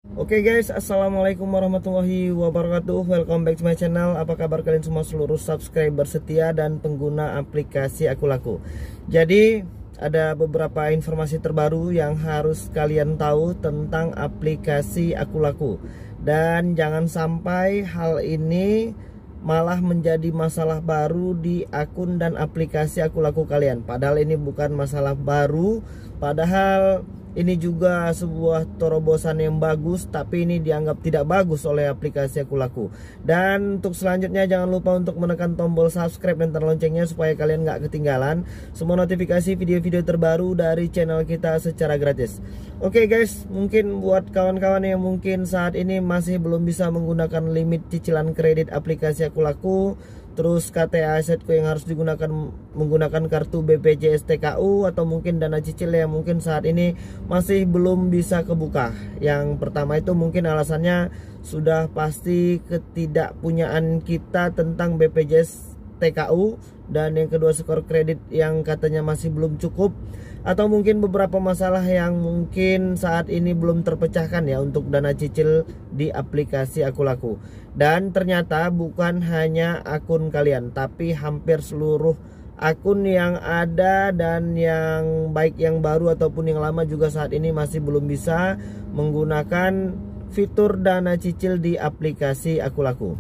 Oke guys, assalamualaikum warahmatullahi wabarakatuh. Welcome back to my channel. Apa kabar kalian semua seluruh subscriber setia dan pengguna aplikasi Aku Laku? Jadi ada beberapa informasi terbaru yang harus kalian tahu tentang aplikasi Aku Laku. Dan jangan sampai hal ini malah menjadi masalah baru di akun dan aplikasi Aku Laku kalian. Padahal ini bukan masalah baru, padahal ini juga sebuah terobosan yang bagus, tapi ini dianggap tidak bagus oleh aplikasi Aku Laku. Dan untuk selanjutnya jangan lupa untuk menekan tombol subscribe dan loncengnya supaya kalian gak ketinggalan semua notifikasi video-video terbaru dari channel kita secara gratis. Oke guys, mungkin buat kawan-kawan yang mungkin saat ini masih belum bisa menggunakan limit cicilan kredit aplikasi Aku Laku, terus KTA asetku yang harus digunakan menggunakan kartu BPJS TKU, atau mungkin dana cicil yang mungkin saat ini masih belum bisa kebuka. Yang pertama itu mungkin alasannya sudah pasti ketidakpunyaan kita tentang BPJS TKU, dan yang kedua skor kredit yang katanya masih belum cukup, atau mungkin beberapa masalah yang mungkin saat ini belum terpecahkan ya untuk dana cicil di aplikasi Aku Laku. Dan ternyata bukan hanya akun kalian, tapi hampir seluruh akun yang ada dan yang baik yang baru ataupun yang lama juga saat ini masih belum bisa menggunakan fitur dana cicil di aplikasi Aku Laku.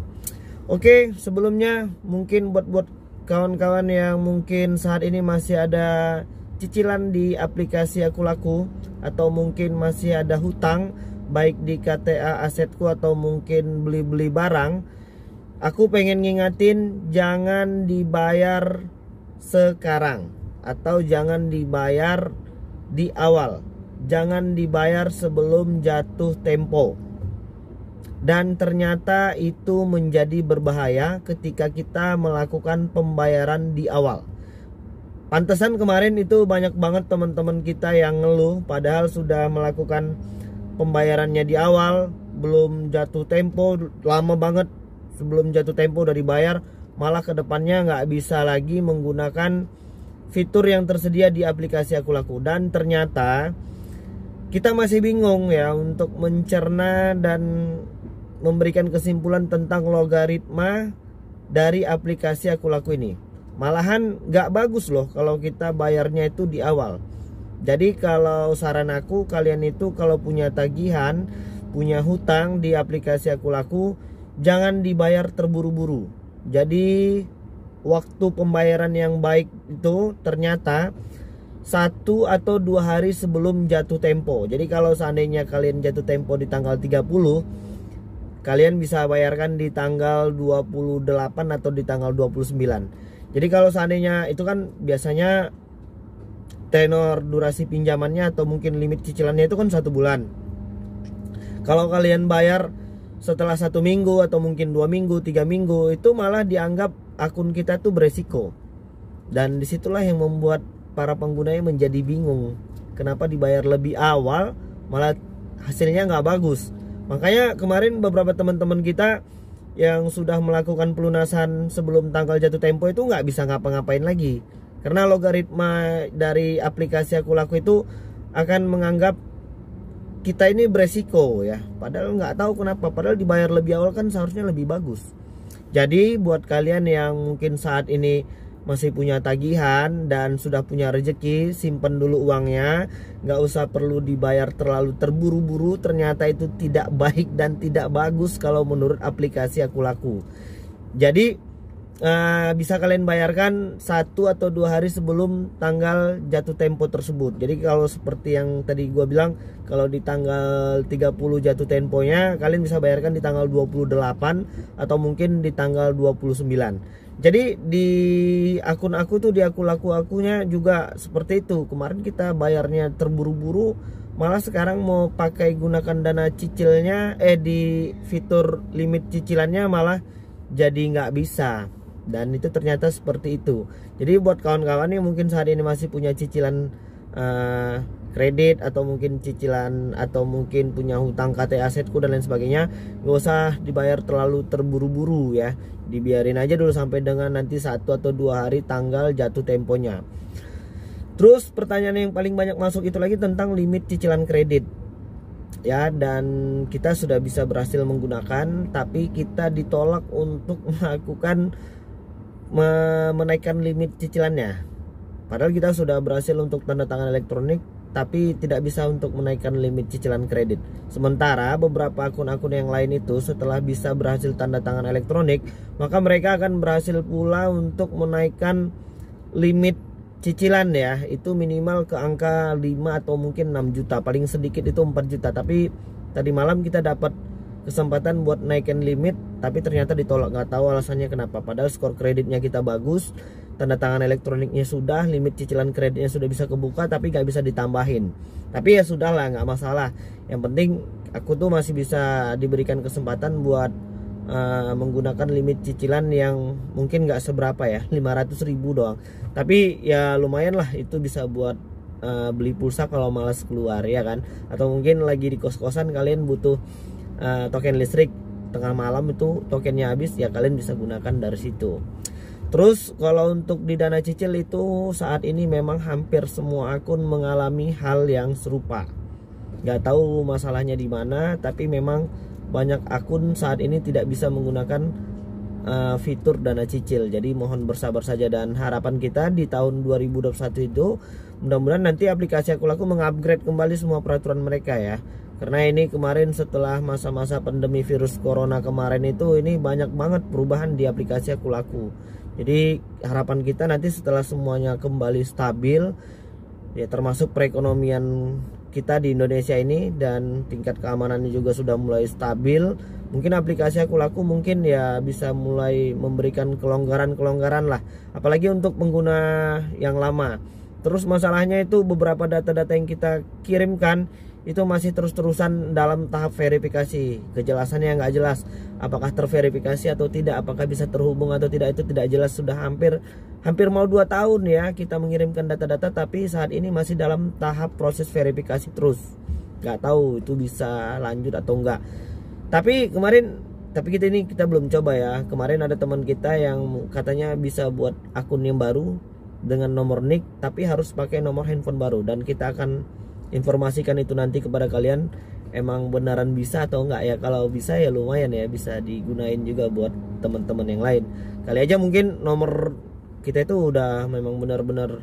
Oke, sebelumnya mungkin buat kawan-kawan yang mungkin saat ini masih ada cicilan di aplikasi Aku Laku, atau mungkin masih ada hutang baik di KTA asetku atau mungkin beli-beli barang, aku pengen ngingatin jangan dibayar sekarang atau jangan dibayar di awal, jangan dibayar sebelum jatuh tempo. Dan ternyata itu menjadi berbahaya ketika kita melakukan pembayaran di awal. Pantesan kemarin itu banyak banget teman-teman kita yang ngeluh padahal sudah melakukan pembayarannya di awal, belum jatuh tempo, lama banget sebelum jatuh tempo udah dibayar, malah kedepannya nggak bisa lagi menggunakan fitur yang tersedia di aplikasi Aku Laku. Dan ternyata kita masih bingung ya untuk mencerna dan memberikan kesimpulan tentang logaritma dari aplikasi Aku Laku ini. Malahan nggak bagus loh kalau kita bayarnya itu di awal. Jadi kalau saran aku, kalian itu kalau punya tagihan, punya hutang di aplikasi Aku Laku, jangan dibayar terburu-buru. Jadi waktu pembayaran yang baik itu ternyata 1 atau 2 hari sebelum jatuh tempo. Jadi kalau seandainya kalian jatuh tempo di tanggal 30, kalian bisa bayarkan di tanggal 28 atau di tanggal 29. Jadi kalau seandainya itu kan biasanya tenor durasi pinjamannya atau mungkin limit cicilannya itu kan 1 bulan. Kalau kalian bayar setelah 1 minggu atau mungkin 2 minggu, 3 minggu, itu malah dianggap akun kita tuh beresiko. Dan disitulah yang membuat para penggunanya menjadi bingung. Kenapa dibayar lebih awal malah hasilnya nggak bagus. Makanya kemarin beberapa teman-teman kita yang sudah melakukan pelunasan sebelum tanggal jatuh tempo itu nggak bisa ngapa-ngapain lagi. Karena logaritma dari aplikasi Aku Laku itu akan menganggap kita ini beresiko ya. Padahal nggak tahu kenapa. Padahal dibayar lebih awal kan seharusnya lebih bagus. Jadi buat kalian yang mungkin saat ini masih punya tagihan dan sudah punya rezeki, simpen dulu uangnya. Nggak usah perlu dibayar terlalu terburu-buru. Ternyata itu tidak baik dan tidak bagus kalau menurut aplikasi Aku Laku. Jadi bisa kalian bayarkan 1 atau 2 hari sebelum tanggal jatuh tempo tersebut. Jadi kalau seperti yang tadi gua bilang, kalau di tanggal 30 jatuh temponya, kalian bisa bayarkan di tanggal 28 atau mungkin di tanggal 29. Jadi di akun aku tuh, di Aku Laku akunya juga seperti itu. Kemarin kita bayarnya terburu-buru, malah sekarang mau pakai gunakan dana cicilnya di fitur limit cicilannya malah jadi nggak bisa. Dan itu ternyata seperti itu. Jadi buat kawan-kawan yang mungkin saat ini masih punya cicilan kredit atau mungkin cicilan atau mungkin punya hutang KTA asetku dan lain sebagainya, gak usah dibayar terlalu terburu-buru ya. Dibiarin aja dulu sampai dengan nanti 1 atau 2 hari tanggal jatuh temponya. Terus pertanyaan yang paling banyak masuk itu lagi tentang limit cicilan kredit. ya, dan kita sudah bisa berhasil menggunakan, tapi kita ditolak untuk melakukan menaikkan limit cicilannya. Padahal kita sudah berhasil untuk tanda tangan elektronik, tapi tidak bisa untuk menaikkan limit cicilan kredit. Sementara beberapa akun-akun yang lain itu setelah bisa berhasil tanda tangan elektronik, maka mereka akan berhasil pula untuk menaikkan limit cicilan ya, itu minimal ke angka 5 atau mungkin 6 juta, paling sedikit itu 4 juta. Tapi tadi malam kita dapat kesempatan buat naikin limit, tapi ternyata ditolak, nggak tahu alasannya kenapa. Padahal skor kreditnya kita bagus, tanda tangan elektroniknya sudah, limit cicilan kreditnya sudah bisa kebuka, tapi nggak bisa ditambahin. Tapi ya sudahlah, nggak masalah. Yang penting aku tuh masih bisa diberikan kesempatan buat menggunakan limit cicilan yang mungkin nggak seberapa ya, 500.000 doang. Tapi ya lumayan lah, itu bisa buat beli pulsa kalau malas keluar ya kan. Atau mungkin lagi di kos-kosan kalian butuh token listrik, tengah malam itu tokennya habis, ya kalian bisa gunakan dari situ. Terus kalau untuk di dana cicil itu saat ini memang hampir semua akun mengalami hal yang serupa. Nggak tahu masalahnya di mana, tapi memang banyak akun saat ini tidak bisa menggunakan fitur dana cicil. Jadi mohon bersabar saja, dan harapan kita di tahun 2021 itu mudah-mudahan nanti aplikasi Akulaku mengupgrade kembali semua peraturan mereka ya. Karena ini kemarin setelah masa-masa pandemi virus corona kemarin itu, ini banyak banget perubahan di aplikasi Akulaku. Jadi harapan kita nanti setelah semuanya kembali stabil ya, termasuk perekonomian kita di Indonesia ini dan tingkat keamanannya juga sudah mulai stabil, mungkin aplikasi Akulaku mungkin ya bisa mulai memberikan kelonggaran-kelonggaran lah, apalagi untuk pengguna yang lama. Terus masalahnya itu beberapa data-data yang kita kirimkan itu masih terus-terusan dalam tahap verifikasi. Kejelasannya nggak jelas, apakah terverifikasi atau tidak, apakah bisa terhubung atau tidak, itu tidak jelas. Sudah hampir mau 2 tahun ya kita mengirimkan data-data, tapi saat ini masih dalam tahap proses verifikasi terus. Nggak tahu itu bisa lanjut atau enggak. Tapi kita belum coba ya. Kemarin ada teman kita yang katanya bisa buat akun yang baru dengan nomor nick, tapi harus pakai nomor handphone baru, dan kita akan informasikan itu nanti kepada kalian, emang beneran bisa atau enggak ya. Kalau bisa ya lumayan ya, bisa digunain juga buat teman-teman yang lain. Kali aja mungkin nomor kita itu udah memang benar-benar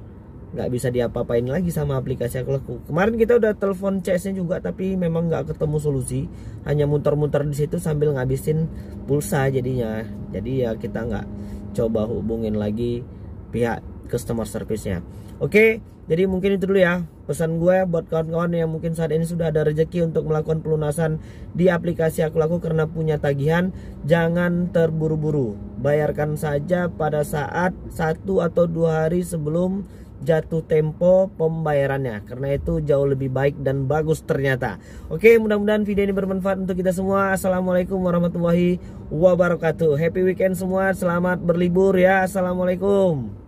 nggak bisa diapa-apain lagi sama aplikasi Akulaku. Kemarin kita udah telepon CS-nya juga, tapi memang nggak ketemu solusi, hanya muter-muter di situ sambil ngabisin pulsa jadinya. Jadi ya kita nggak coba hubungin lagi pihak customer service-nya. Oke, jadi mungkin itu dulu ya pesan gue buat kawan-kawan yang mungkin saat ini sudah ada rezeki untuk melakukan pelunasan di aplikasi Akulaku karena punya tagihan. Jangan terburu-buru, bayarkan saja pada saat 1 atau 2 hari sebelum jatuh tempo pembayarannya, karena itu jauh lebih baik dan bagus ternyata. Oke, mudah-mudahan video ini bermanfaat untuk kita semua. Assalamualaikum warahmatullahi wabarakatuh. Happy weekend semua, selamat berlibur ya. Assalamualaikum.